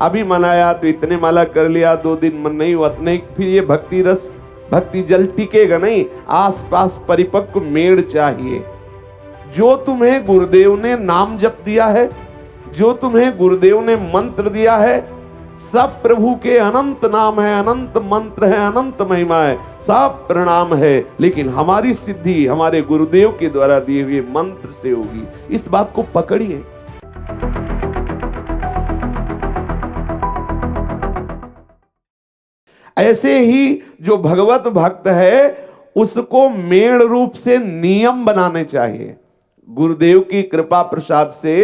अभी मनाया तो इतने माला कर लिया, 2 दिन मन नहीं हुआ नहीं, फिर ये भक्ति रस भक्ति जल टिकेगा नहीं। आसपास परिपक्व मेड़ चाहिए। जो तुम्हें गुरुदेव ने नाम जप दिया है, जो तुम्हें गुरुदेव ने मंत्र दिया है, सब प्रभु के अनंत नाम है, अनंत मंत्र है, अनंत महिमा है, सब प्रणाम है, लेकिन हमारी सिद्धि हमारे गुरुदेव के द्वारा दिए हुए मंत्र से होगी। इस बात को पकड़िए। ऐसे ही जो भगवत भक्त है उसको मेड़ रूप से नियम बनाने चाहिए। गुरुदेव की कृपा प्रसाद से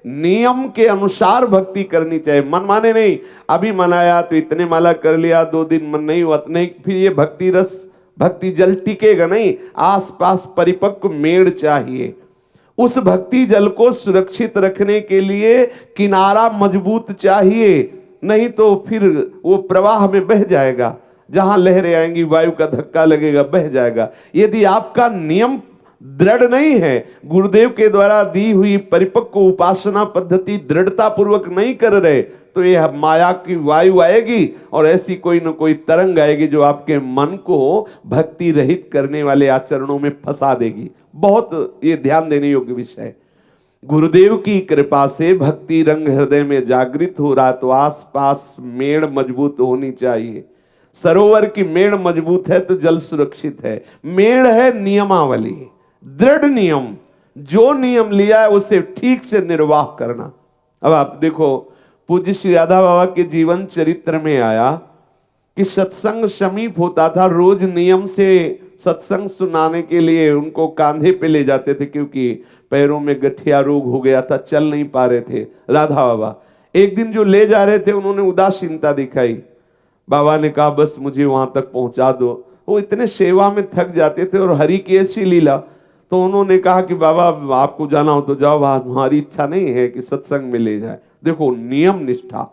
नियम के अनुसार भक्ति करनी चाहिए, मन माने नहीं। अभी मनाया तो इतने माला कर लिया, 2 दिन मन नहीं हुआ नहीं, फिर ये भक्ति रस भक्ति जल टिकेगा नहीं। आसपास परिपक्व मेड़ चाहिए। उस भक्ति जल को सुरक्षित रखने के लिए किनारा मजबूत चाहिए, नहीं तो फिर वो प्रवाह में बह जाएगा। जहां लहरें आएंगी, वायु का धक्का लगेगा, बह जाएगा। यदि आपका नियम दृढ़ नहीं है, गुरुदेव के द्वारा दी हुई परिपक्व उपासना पद्धति दृढ़ता पूर्वक नहीं कर रहे, तो यह माया की वायु आएगी और ऐसी कोई न कोई तरंग आएगी जो आपके मन को भक्ति रहित करने वाले आचरणों में फंसा देगी। बहुत ये ध्यान देने योग्य विषय है। गुरुदेव की कृपा से भक्ति रंग हृदय में जागृत हो रहा, तो आसपास मेड़ मजबूत होनी चाहिए। सरोवर की मेड़ मजबूत है तो जल सुरक्षित है। मेड़ है नियमावली, दृढ़ नियम। जो नियम लिया है उसे ठीक से निर्वाह करना। अब आप देखो, पूज्य श्री राधा बाबा के जीवन चरित्र में आया कि सत्संग समीप होता था, रोज नियम से सत्संग सुनाने के लिए उनको कांधे पे ले जाते थे, क्योंकि पैरों में गठिया रोग हो गया था, चल नहीं पा रहे थे राधा बाबा। एक दिन जो ले जा रहे थे उन्होंने उदासीनता दिखाई। बाबा ने कहा बस मुझे वहां तक पहुंचा दो। वो इतने सेवा में थक जाते थे और हरि की ऐसी लीला, तो उन्होंने कहा कि बाबा आपको जाना हो तो जाओ, हमारी इच्छा नहीं है कि सत्संग में ले जाए। देखो नियम निष्ठा,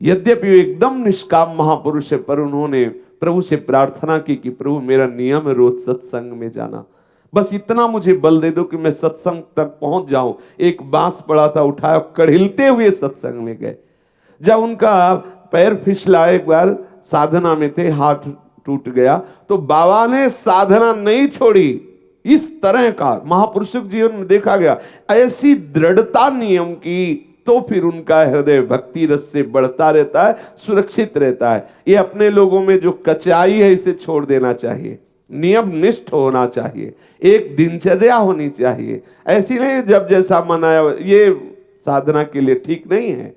यद्यपि वो एकदम निष्काम महापुरुष है, पर उन्होंने प्रभु से प्रार्थना की कि प्रभु मेरा नियम है रोज सत्संग में जाना, बस इतना मुझे बल दे दो कि मैं सत्संग तक पहुंच जाऊं। एक बांस पड़ा था, उठाया, कड़िलते हुए सत्संग में गए। जब उनका पैर फिसला, एक बार साधना में थे, हाथ टूट गया, तो बाबा ने साधना नहीं छोड़ी। इस तरह का महापुरुषों के जीवन में देखा गया, ऐसी दृढ़ता नियम की, तो फिर उनका हृदय भक्ति रस से बढ़ता रहता है, सुरक्षित रहता है। ये अपने लोगों में जो कचाई है इसे छोड़ देना चाहिए, नियम निष्ठ होना चाहिए, एक दिनचर्या होनी चाहिए। ऐसी नहीं जब जैसा मनाया, ये साधना के लिए ठीक नहीं है।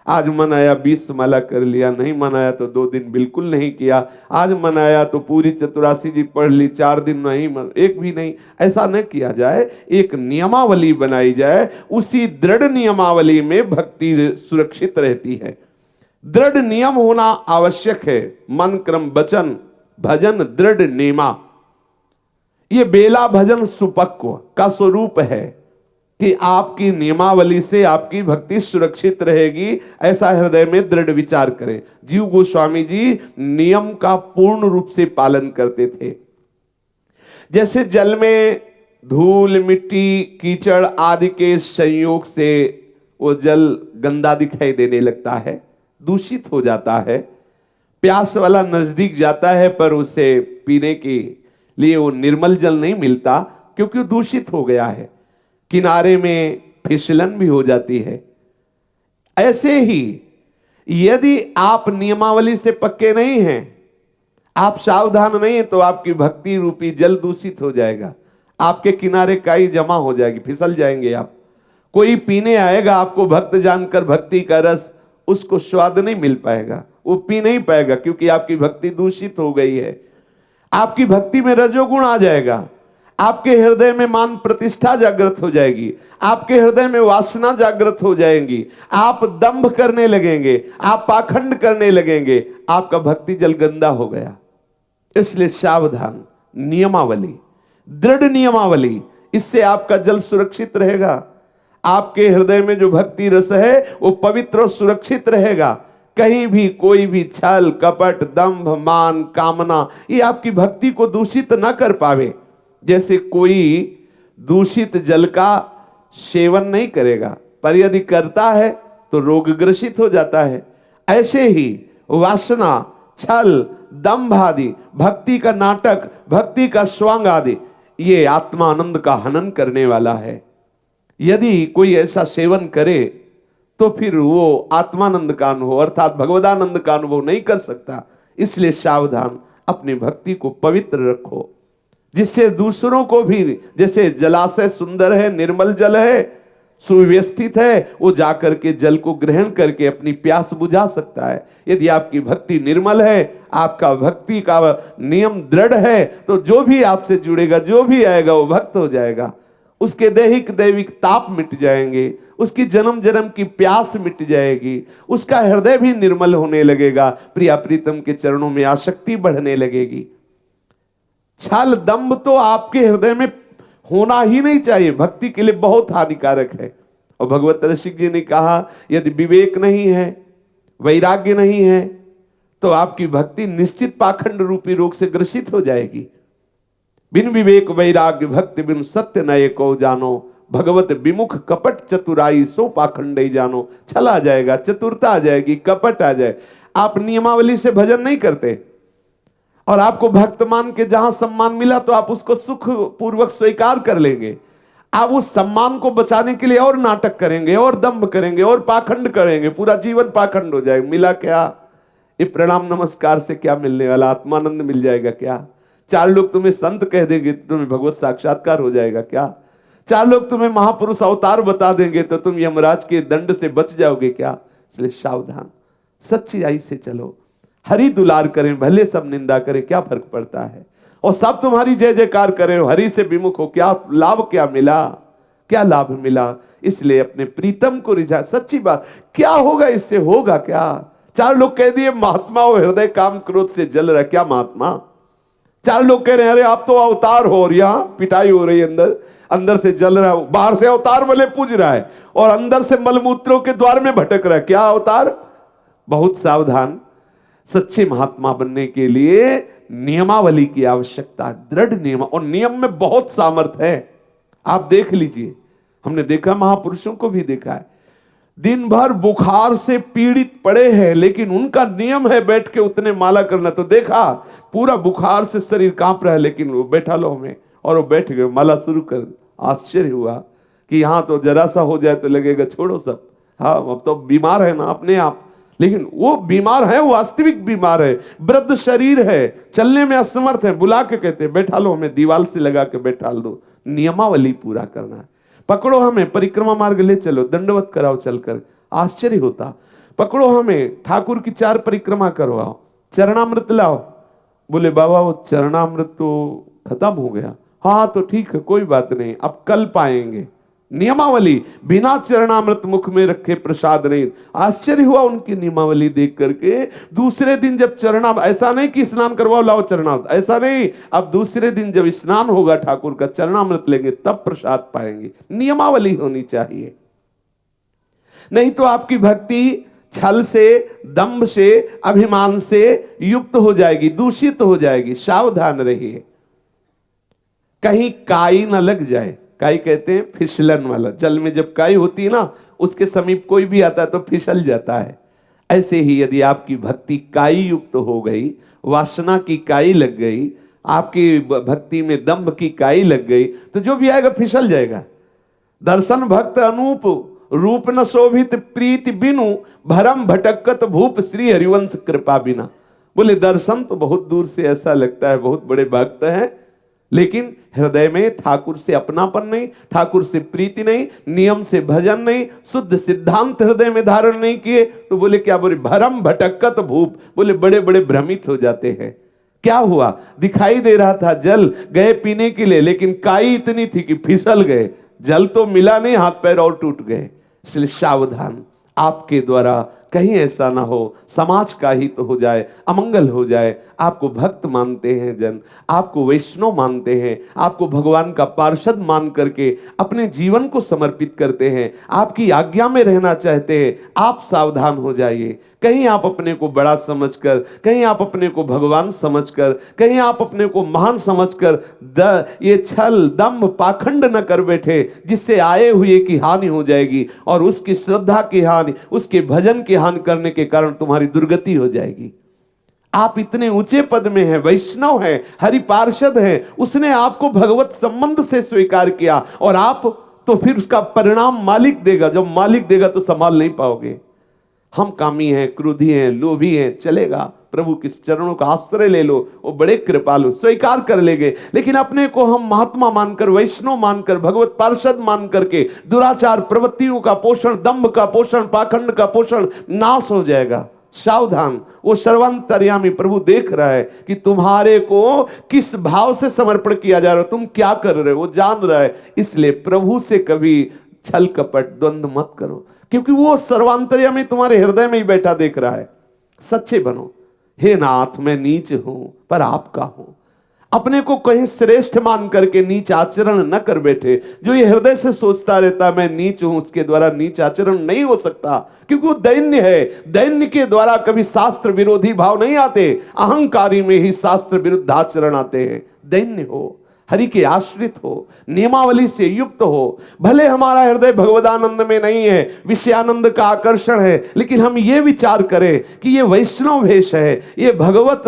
आज मनाया 20 माला कर लिया, नहीं मनाया तो 2 दिन बिल्कुल नहीं किया, आज मनाया तो पूरी चतुरासी जी पढ़ ली, 4 दिन नहीं, एक भी नहीं। ऐसा न किया जाए, एक नियमावली बनाई जाए। उसी दृढ़ नियमावली में भक्ति सुरक्षित रहती है। दृढ़ नियम होना आवश्यक है। मन क्रम वचन भजन दृढ़ नेमा, ये बेला भजन सुपक्व का स्वरूप है कि आपकी नियमावली से आपकी भक्ति सुरक्षित रहेगी। ऐसा हृदय में दृढ़ विचार करें। जीव गोस्वामी जी नियम का पूर्ण रूप से पालन करते थे। जैसे जल में धूल मिट्टी कीचड़ आदि के संयोग से वो जल गंदा दिखाई देने लगता है, दूषित हो जाता है। प्यास वाला नजदीक जाता है पर उसे पीने के लिए वो निर्मल जल नहीं मिलता, क्योंकि दूषित हो गया है। किनारे में फिसलन भी हो जाती है। ऐसे ही यदि आप नियमावली से पक्के नहीं हैं, आप सावधान नहीं, तो आपकी भक्ति रूपी जल दूषित हो जाएगा। आपके किनारे काई जमा हो जाएगी, फिसल जाएंगे आप। कोई पीने आएगा आपको भक्त जानकर भक्ति का रस, उसको स्वाद नहीं मिल पाएगा, वो पी नहीं पाएगा, क्योंकि आपकी भक्ति दूषित हो गई है। आपकी भक्ति में रजोगुण आ जाएगा, आपके हृदय में मान प्रतिष्ठा जागृत हो जाएगी, आपके हृदय में वासना जागृत हो जाएंगी, आप दंभ करने लगेंगे, आप पाखंड करने लगेंगे, आपका भक्ति जल गंदा हो गया। इसलिए सावधान, नियमावली, दृढ़ नियमावली, इससे आपका जल सुरक्षित रहेगा। आपके हृदय में जो भक्ति रस है वो पवित्र और सुरक्षित रहेगा। कहीं भी कोई भी छल कपट दंभ मान कामना ये आपकी भक्ति को दूषित न कर पावे। जैसे कोई दूषित जल का सेवन नहीं करेगा, पर यदि करता है तो रोग ग्रसित हो जाता है। ऐसे ही वासना, छल, दंभ आदि, भक्ति का नाटक, भक्ति का स्वांग आदि, ये आत्मा आनंद का हनन करने वाला है। यदि कोई ऐसा सेवन करे तो फिर वो आत्मानंद का अनुभव अर्थात भगवदानंद का अनुभव नहीं कर सकता। इसलिए सावधान, अपनी भक्ति को पवित्र रखो, जिससे दूसरों को भी, जैसे जलाशय सुंदर है, निर्मल जल है, सुव्यवस्थित है, वो जाकर के जल को ग्रहण करके अपनी प्यास बुझा सकता है। यदि आपकी भक्ति निर्मल है, आपका भक्ति का नियम दृढ़ है, तो जो भी आपसे जुड़ेगा, जो भी आएगा, वो भक्त हो जाएगा। उसके दैहिक दैविक ताप मिट जाएंगे, उसकी जन्म जन्म की प्यास मिट जाएगी, उसका हृदय भी निर्मल होने लगेगा, प्रिया प्रीतम के चरणों में आसक्ति बढ़ने लगेगी। छल दंभ तो आपके हृदय में होना ही नहीं चाहिए, भक्ति के लिए बहुत हानिकारक है। और भगवत रसिक जी ने कहा, यदि विवेक नहीं है, वैराग्य नहीं है, तो आपकी भक्ति निश्चित पाखंड रूपी रोग से ग्रसित हो जाएगी। बिन विवेक वैराग्य भक्ति बिन सत्य नये को जानो, भगवत विमुख कपट चतुराई सो पाखंड ही जानो। छल आ जाएगा, चतुरता आ जाएगी, कपट आ जाए। आप नियमावली से भजन नहीं करते और आपको भक्त मान के जहां सम्मान मिला तो आप उसको सुख पूर्वक स्वीकार कर लेंगे। आप उस सम्मान को बचाने के लिए और नाटक करेंगे, और दंभ करेंगे, और पाखंड करेंगे, पूरा जीवन पाखंड हो जाएगा। मिला क्या? ये प्रणाम नमस्कार से क्या मिलने वाला? आत्मानंद मिल जाएगा क्या? चार लोग तुम्हें संत कह देंगे तो तुम्हें भगवत साक्षात्कार हो जाएगा क्या? चार लोग तुम्हें महापुरुष अवतार बता देंगे तो तुम यमराज के दंड से बच जाओगे क्या? इसलिए सावधान, सच्चाई से चलो। हरि दुलार करें, भले सब निंदा करें, क्या फर्क पड़ता है? और सब तुम्हारी जय जयकार करें, हरि से विमुख हो, क्या लाभ? क्या मिला? क्या लाभ मिला? इसलिए अपने प्रीतम को रिझा। सच्ची बात, क्या होगा इससे? होगा क्या? चार लोग कह दिए महात्मा हो, हृदय काम क्रोध से जल रहा, क्या महात्मा? चार लोग कह रहे हैं अरे आप तो अवतार हो, और यहां पिटाई हो रही है, अंदर से जल रहा है। बाहर से अवतार भले पूज रहा है और अंदर से मलमूत्रों के द्वार में भटक रहा है, क्या अवतार? बहुत सावधान। सच्चे महात्मा बनने के लिए नियमावली की आवश्यकता, दृढ़ नियम, और नियम में बहुत सामर्थ्य है। आप देख लीजिए, हमने देखा, महापुरुषों को भी देखा है, दिन भर बुखार से पीड़ित पड़े हैं, लेकिन उनका नियम है बैठ के उतने माला करना। तो देखा, पूरा बुखार से शरीर कांप रहा है, लेकिन वो बैठा लो हमें, और वो बैठ गए, माला शुरू कर। आश्चर्य हुआ कि यहां तो जरा सा हो जाए तो लगेगा छोड़ो सब, हाँ अब तो बीमार है ना अपने आप, लेकिन वो बीमार है, वास्तविक बीमार है, वृद्ध शरीर है, चलने में असमर्थ है, बुला के कहते हैं बैठा लो हमें, दीवार से लगा के बैठा दो। नियमावली पूरा करना है। पकड़ो हमें, परिक्रमा मार्ग ले चलो, दंडवत कराओ चलकर, आश्चर्य होता। पकड़ो हमें, ठाकुर की 4 परिक्रमा करवाओ, चरणामृत लाओ। बोले बाबा वो चरणामृत तो खत्म हो गया। हाँ तो ठीक है, कोई बात नहीं, अब कल पाएंगे। नियमावली, बिना चरणामृत मुख में रखे प्रसाद नहीं। आश्चर्य हुआ उनकी नियमावली देख करके। दूसरे दिन जब ऐसा नहीं कि स्नान करवाओ लाओ चरणामृत, ऐसा नहीं, अब दूसरे दिन जब स्नान होगा ठाकुर का, चरणामृत लेंगे तब प्रसाद पाएंगे। नियमावली होनी चाहिए, नहीं तो आपकी भक्ति छल से, दंभ से, अभिमान से युक्त हो जाएगी, दूषित हो जाएगी। सावधान रहिए, कहीं काई न लग जाए। काई कहते हैं फिसलन वाला, जल में जब काई होती है ना, उसके समीप कोई भी आता है तो फिसल जाता है। ऐसे ही यदि आपकी भक्ति काई युक्त हो गई, वासना की काई लग गई, आपकी भक्ति में दंभ की काई लग गई, तो जो भी आएगा फिसल जाएगा। दर्शन भक्त अनूप, रूप न शोभित प्रीति बिनु, भरम भटकत भूप श्री हरिवंश कृपा बिना। बोले दर्शन तो बहुत दूर से ऐसा लगता है बहुत बड़े भक्त हैं, लेकिन हृदय में ठाकुर से अपनापन नहीं, ठाकुर से प्रीति नहीं, नियम से भजन नहीं, शुद्ध सिद्धांत हृदय में धारण नहीं किए, तो बोले क्या? बोले भरम भटकत भूप, बोले बड़े बड़े भ्रमित हो जाते हैं। क्या हुआ? दिखाई दे रहा था जल, गए पीने के लिए, लेकिन काई इतनी थी कि फिसल गए, जल तो मिला नहीं, हाथ पैर और टूट गए। इसलिए सावधान, आपके द्वारा कहीं ऐसा ना हो, समाज का हित हो जाए, अमंगल हो जाए। आपको भक्त मानते हैं जन, आपको वैष्णव मानते हैं, आपको भगवान का पार्षद मान करके अपने जीवन को समर्पित करते हैं, आपकी आज्ञा में रहना चाहते हैं। आप सावधान हो जाइए, कहीं आप अपने को बड़ा समझकर, कहीं आप अपने को भगवान समझकर, कहीं आप अपने को महान समझकर ये छल दंभ पाखंड न कर बैठे, जिससे आए हुए की हानि हो जाएगी और उसकी श्रद्धा की हानि, उसके भजन की विधान करने के कारण तुम्हारी दुर्गति हो जाएगी। आप इतने ऊंचे पद में हैं, वैष्णव हैं, हरि पार्षद हैं, उसने आपको भगवत संबंध से स्वीकार किया और आप तो फिर उसका परिणाम मालिक देगा। जब मालिक देगा तो संभाल नहीं पाओगे। हम कामी हैं, क्रोधी हैं, लोभी हैं, चलेगा, प्रभु के चरणों का आश्रय ले लो, वो बड़े कृपालु, स्वीकार कर लेंगे। लेकिन अपने को हम महात्मा मानकर, वैष्णव मानकर, भगवत पार्षद मान करके दुराचार प्रवृत्तियों का पोषण, दंभ का पोषण, पाखंड का पोषण नाश हो जाएगा। सावधान, वो सर्वांतर्यामी प्रभु देख रहा है कि तुम्हारे को किस भाव से समर्पण किया जा रहा है, तुम क्या कर रहे हो, वो जान रहा है। इसलिए प्रभु से कभी छल कपट द्वंद्व मत करो, क्योंकि वो सर्वांतर्यामी तुम्हारे हृदय में ही बैठा देख रहा है। सच्चे बनो। हे नाथ, मैं नीच हूं पर आपका हूं। अपने को कहीं श्रेष्ठ मान करके नीच आचरण न कर बैठे। जो ये हृदय से सोचता रहता मैं नीच हूं, उसके द्वारा नीच आचरण नहीं हो सकता, क्योंकि वो दैन्य है। दैन्य के द्वारा कभी शास्त्र विरोधी भाव नहीं आते, अहंकारी में ही शास्त्र विरुद्ध आचरण आते हैं। दैन्य हो, हरि के आश्रित हो, नियमावली से युक्त हो। भले हमारा हृदय भगवदानंद में नहीं है, विषयानंद का आकर्षण है, लेकिन हम ये विचार करें कि ये वैष्णव वेश है, ये भगवत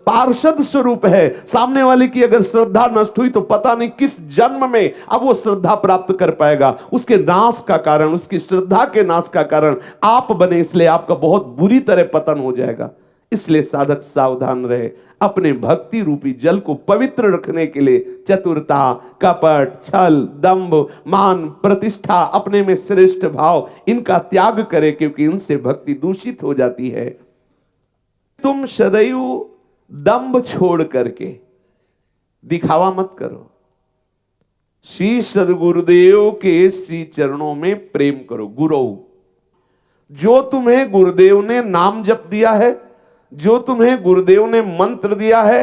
पार्षद स्वरूप है। सामने वाले की अगर श्रद्धा नष्ट हुई तो पता नहीं किस जन्म में अब वो श्रद्धा प्राप्त कर पाएगा। उसके नाश का कारण, उसकी श्रद्धा के नाश का कारण आप बने, इसलिए आपका बहुत बुरी तरह पतन हो जाएगा। इसलिए साधक सावधान रहे। अपने भक्ति रूपी जल को पवित्र रखने के लिए चतुरता, कपट, छल, दंभ, मान, प्रतिष्ठा, अपने में श्रेष्ठ भाव, इनका त्याग करे, क्योंकि इनसे भक्ति दूषित हो जाती है। तुम सदैव दंभ छोड़ करके दिखावा मत करो। श्री सदगुरुदेव के श्री चरणों में प्रेम करो। गुरु, जो तुम्हें गुरुदेव ने नाम जप दिया है, जो तुम्हें गुरुदेव ने मंत्र दिया है,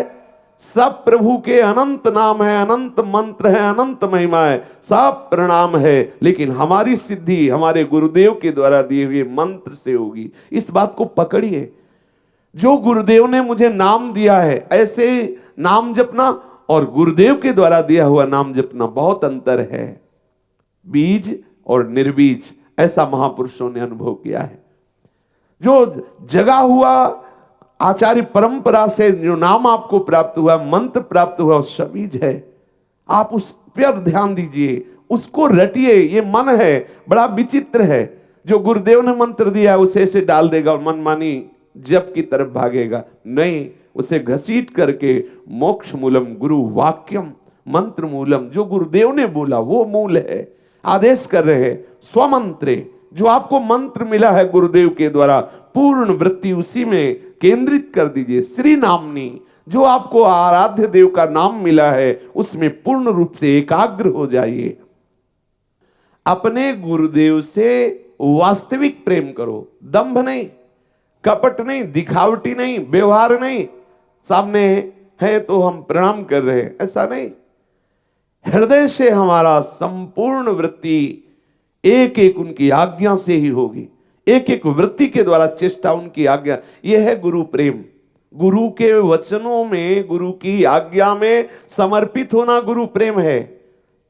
सब प्रभु के अनंत नाम है, अनंत मंत्र है, अनंत महिमा है, सब प्रणाम है। लेकिन हमारी सिद्धि हमारे गुरुदेव के द्वारा दिए हुए मंत्र से होगी। इस बात को पकड़िए। जो गुरुदेव ने मुझे नाम दिया है, ऐसे नाम जपना और गुरुदेव के द्वारा दिया हुआ नाम जपना बहुत अंतर है। बीज और निर्बीज, ऐसा महापुरुषों ने अनुभव किया है। जो जगा हुआ आचार्य परंपरा से जो नाम आपको प्राप्त हुआ, मंत्र प्राप्त हुआ, वो सबीज है। आप उस पर ध्यान दीजिए, उसको रटिए। ये मन है, बड़ा विचित्र है। जो गुरुदेव ने मंत्र दिया उसे ऐसे डाल देगा और मनमानी जप की तरफ भागेगा। नहीं, उसे घसीट करके मोक्ष मूलम गुरु वाक्यम, मंत्र मूलम, जो गुरुदेव ने बोला वो मूल है। आदेश कर रहे हैं स्वमंत्रे, जो आपको मंत्र मिला है गुरुदेव के द्वारा, पूर्ण वृत्ति उसी में केंद्रित कर दीजिए। श्री नामनी, जो आपको आराध्य देव का नाम मिला है, उसमें पूर्ण रूप से एकाग्र हो जाइए। अपने गुरुदेव से वास्तविक प्रेम करो। दंभ नहीं, कपट नहीं, दिखावटी नहीं, व्यवहार नहीं, सामने है तो हम प्रणाम कर रहे हैं, ऐसा नहीं। हृदय से हमारा संपूर्ण वृत्ति एक एक उनकी आज्ञा से ही होगी। एक एक वृत्ति के द्वारा चेष्टा उनकी आज्ञा, यह है गुरु प्रेम। गुरु के वचनों में, गुरु की आज्ञा में समर्पित होना गुरु प्रेम है।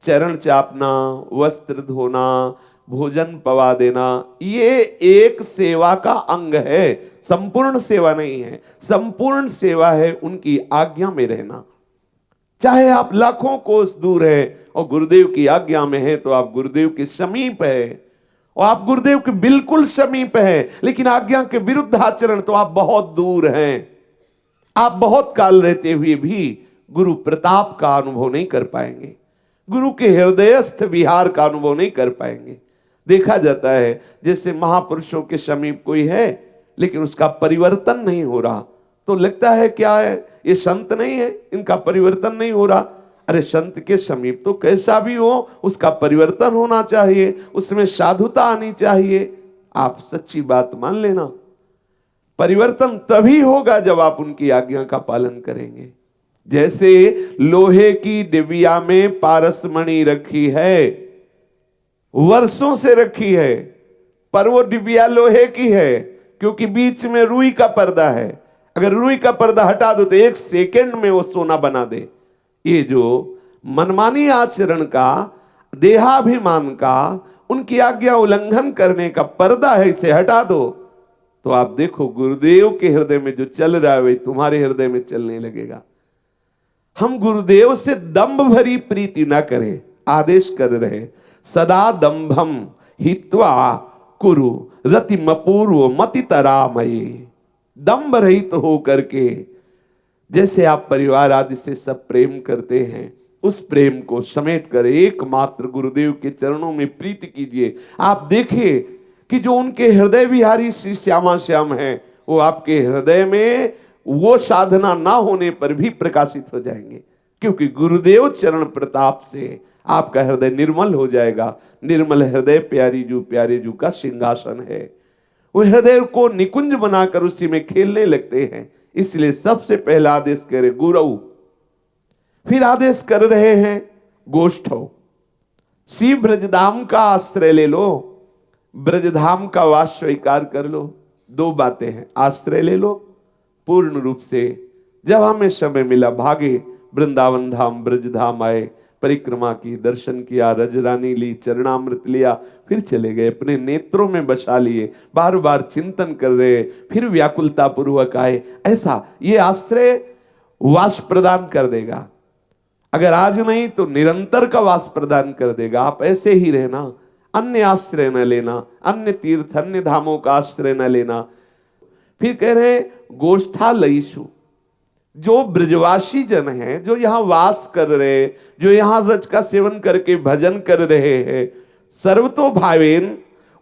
चरण चापना, वस्त्र धोना, भोजन पवा देना, ये एक सेवा का अंग है, संपूर्ण सेवा नहीं है। संपूर्ण सेवा है उनकी आज्ञा में रहना। चाहे आप लाखों कोस दूर है और गुरुदेव की आज्ञा में है, तो आप गुरुदेव के समीप है, और आप गुरुदेव के बिल्कुल समीप है, लेकिन आज्ञा के विरुद्ध आचरण तो आप बहुत दूर हैं। आप बहुत काल रहते हुए भी गुरु प्रताप का अनुभव नहीं कर पाएंगे, गुरु के हृदयस्थ विहार का अनुभव नहीं कर पाएंगे। देखा जाता है जैसे महापुरुषों के समीप कोई है लेकिन उसका परिवर्तन नहीं हो रहा, तो लगता है क्या है, ये संत नहीं है, इनका परिवर्तन नहीं हो रहा। अरे संत के समीप तो कैसा भी हो उसका परिवर्तन होना चाहिए, उसमें साधुता आनी चाहिए। आप सच्ची बात मान लेना, परिवर्तन तभी होगा जब आप उनकी आज्ञा का पालन करेंगे। जैसे लोहे की डिबिया में पारसमणि रखी है, वर्षों से रखी है, पर वो डिबिया लोहे की है क्योंकि बीच में रुई का पर्दा है। अगर रुई का पर्दा हटा दो तो 1 सेकंड में वो सोना बना दे। ये जो मनमानी आचरण का, देहाभिमान का, उनकी आज्ञा उल्लंघन करने का पर्दा है, इसे हटा दो, तो आप देखो गुरुदेव के हृदय में जो चल रहा है वही तुम्हारे हृदय में चलने लगेगा। हम गुरुदेव से दंभ भरी प्रीति ना करें, आदेश कर रहे सदा दंभम हित्वा कुरु रतिमपूर्व मतितरामयी। दंभ रहित हो करके जैसे आप परिवार आदि से सब प्रेम करते हैं, उस प्रेम को समेट कर एकमात्र गुरुदेव के चरणों में प्रीति कीजिए। आप देखिए कि जो उनके हृदय विहारी श्री श्यामा श्याम है, वो आपके हृदय में वो साधना ना होने पर भी प्रकाशित हो जाएंगे, क्योंकि गुरुदेव चरण प्रताप से आपका हृदय निर्मल हो जाएगा। निर्मल हृदय प्यारे जू का सिंहासन है। वो हृदय को निकुंज बनाकर उसी में खेलने लगते हैं। इसलिए सबसे पहला आदेश करे गुरु, फिर आदेश कर रहे हैं गोष्ठो। श्री ब्रजधाम का आश्रय ले लो, ब्रजधाम का वास स्वीकार कर लो। दो बातें हैं, आश्रय ले लो पूर्ण रूप से। जब हमें समय मिला भागे वृंदावन धाम ब्रजधाम आए, परिक्रमा की, दर्शन किया, रजरानी ली, चरणामृत लिया, फिर चले गए, अपने नेत्रों में बसा लिए, बार बार चिंतन कर रहे, फिर व्याकुलता पूर्वक आए। ऐसा ये आश्रय वास प्रदान कर देगा। अगर आज नहीं तो निरंतर का वास प्रदान कर देगा। आप ऐसे ही रहना, अन्य आश्रय न लेना, अन्य तीर्थ अन्य धामों का आश्रय न लेना। फिर कह रहे गोष्ठा लईसु, जो ब्रजवासी जन हैं, जो यहाँ वास कर रहे, जो यहाँ रज का सेवन करके भजन कर रहे हैं, सर्वतो भावेन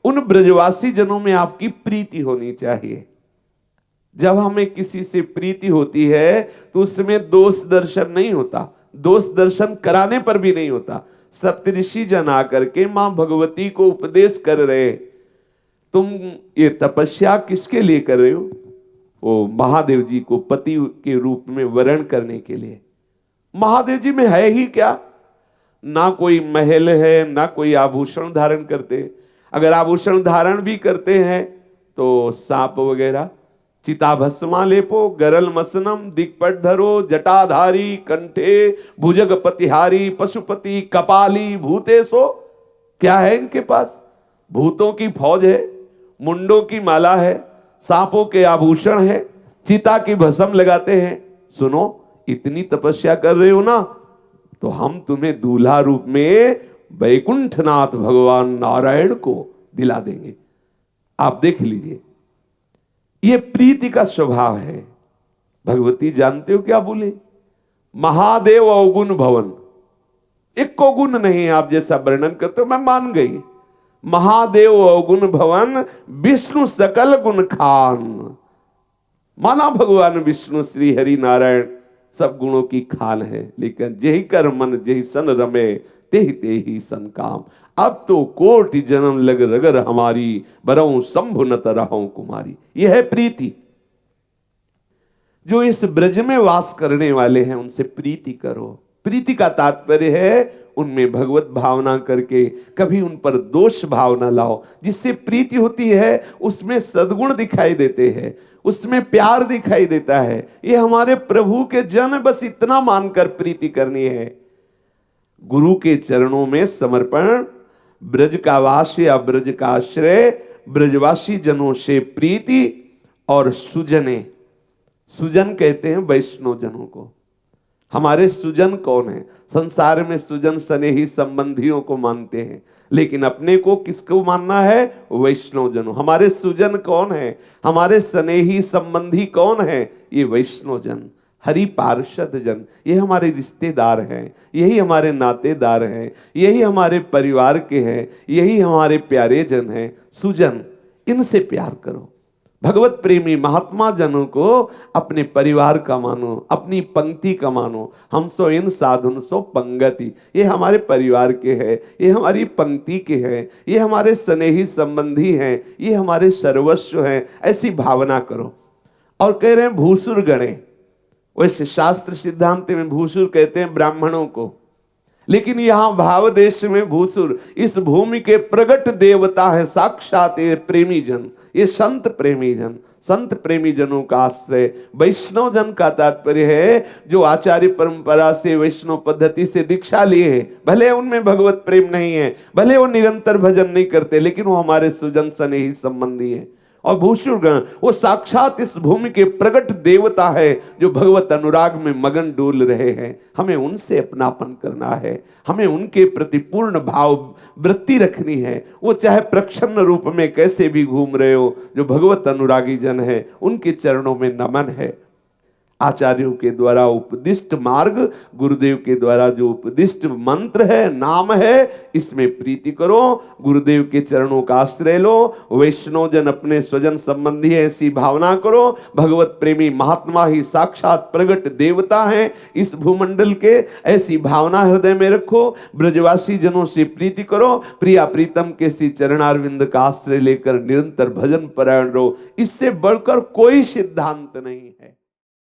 उन ब्रजवासी जनों में आपकी प्रीति होनी चाहिए। जब हमें किसी से प्रीति होती है तो उसमें दोष दर्शन नहीं होता, दोष दर्शन कराने पर भी नहीं होता। सप्तऋषि जन आकर के मां भगवती को उपदेश कर रहे, तुम ये तपस्या किसके लिए कर रहे हो? वो महादेव जी को पति के रूप में वरण करने के लिए। महादेव जी में है ही क्या? ना कोई महल है, ना कोई आभूषण धारण करते। अगर आभूषण धारण भी करते हैं तो सांप वगैरह, चिताभस्मा लेपो, गरल मसनम, दिक्पट धरो, जटाधारी, कंठे भुजग पतिहारी, पशुपति कपाली भूतेशो। क्या है इनके पास? भूतों की फौज है, मुंडों की माला है, सांपों के आभूषण है, चिता की भस्म लगाते हैं। सुनो, इतनी तपस्या कर रहे हो ना, तो हम तुम्हें दूल्हा रूप में वैकुंठनाथ भगवान नारायण को दिला देंगे। आप देख लीजिए, ये प्रीति का स्वभाव है। भगवती जानते हो क्या बोले? महादेव अवगुण भवन, एक को गुण नहीं आप जैसा वर्णन करते हो, मैं मान गई। महादेव अवगुण भवन, विष्णु सकल गुण खान। माना भगवान विष्णु श्री हरि नारायण सब गुणों की खान है, लेकिन जेहि कर मन जेहि सन रमे तेहि तेहि सन काम। अब तो कोटि जन्म लग रगर हमारी, बरऊं शंभु न तरहूं कुमारी। यह है प्रीति। जो इस ब्रज में वास करने वाले हैं उनसे प्रीति करो। प्रीति का तात्पर्य है उनमें भगवत भावना करके कभी उन पर दोष भावना लाओ। जिससे प्रीति होती है उसमें सद्गुण दिखाई देते हैं, उसमें प्यार दिखाई देता है। ये हमारे प्रभु के जन, बस इतना मानकर प्रीति करनी है। गुरु के चरणों में समर्पण, ब्रज का वास या ब्रज का आश्रय, ब्रजवासी जनों से प्रीति और सुजने। सुजन कहते हैं वैष्णव जनों को। हमारे सुजन कौन है? संसार में सुजन स्नेही संबंधियों को मानते हैं, लेकिन अपने को किसको मानना है? वैष्णव जनों। हमारे सुजन कौन है? हमारे स्नेही संबंधी कौन है? ये वैष्णव जन, हरि पार्षद जन। ये हमारे रिश्तेदार हैं, यही हमारे नातेदार हैं, यही हमारे परिवार के हैं, यही हमारे प्यारे जन हैं। सुजन, इनसे प्यार करो। भगवत प्रेमी महात्मा जनों को अपने परिवार का मानो, अपनी पंक्ति का मानो। हम सो इन साधुन सो पंगति। ये हमारे परिवार के हैं, ये हमारी पंक्ति के हैं, ये हमारे स्नेही संबंधी हैं, ये हमारे सर्वस्व हैं। ऐसी भावना करो। और कह रहे हैं भूसुर गणे। वैसे शास्त्र सिद्धांत में भूसुर कहते हैं ब्राह्मणों को, लेकिन यहां भाव देश में भूसुर इस भूमि के प्रगट देवता है साक्षात ये प्रेमी जन, ये संत प्रेमी जन। संत प्रेमी जनों का आश्रय वैष्णव जन का तात्पर्य है जो आचार्य परंपरा से वैष्णव पद्धति से दीक्षा लिए हैं। भले उनमें भगवत प्रेम नहीं है, भले वो निरंतर भजन नहीं करते, लेकिन वो हमारे सुजन स्नेही संबंधी है। और भूषुरगण वो साक्षात इस भूमि के प्रगट देवता है जो भगवत अनुराग में मगन डोल रहे हैं। हमें उनसे अपनापन करना है, हमें उनके प्रति पूर्ण भाव वृत्ति रखनी है। वो चाहे प्रच्छन्न रूप में कैसे भी घूम रहे हो, जो भगवत अनुरागी जन है उनके चरणों में नमन है। आचार्यों के द्वारा उपदिष्ट मार्ग, गुरुदेव के द्वारा जो उपदिष्ट मंत्र है, नाम है, इसमें प्रीति करो, गुरुदेव के चरणों का आश्रय लो। वैष्णव जन अपने स्वजन संबंधी है ऐसी भावना करो। भगवत प्रेमी महात्मा ही साक्षात प्रगट देवता हैं इस भूमंडल के, ऐसी भावना हृदय में रखो। ब्रजवासी जनों से प्रीति करो, प्रिया प्रीतम के श्री चरणारविंद का आश्रय लेकर निरंतर भजन परायण रहो। इससे बढ़कर कोई सिद्धांत नहीं है।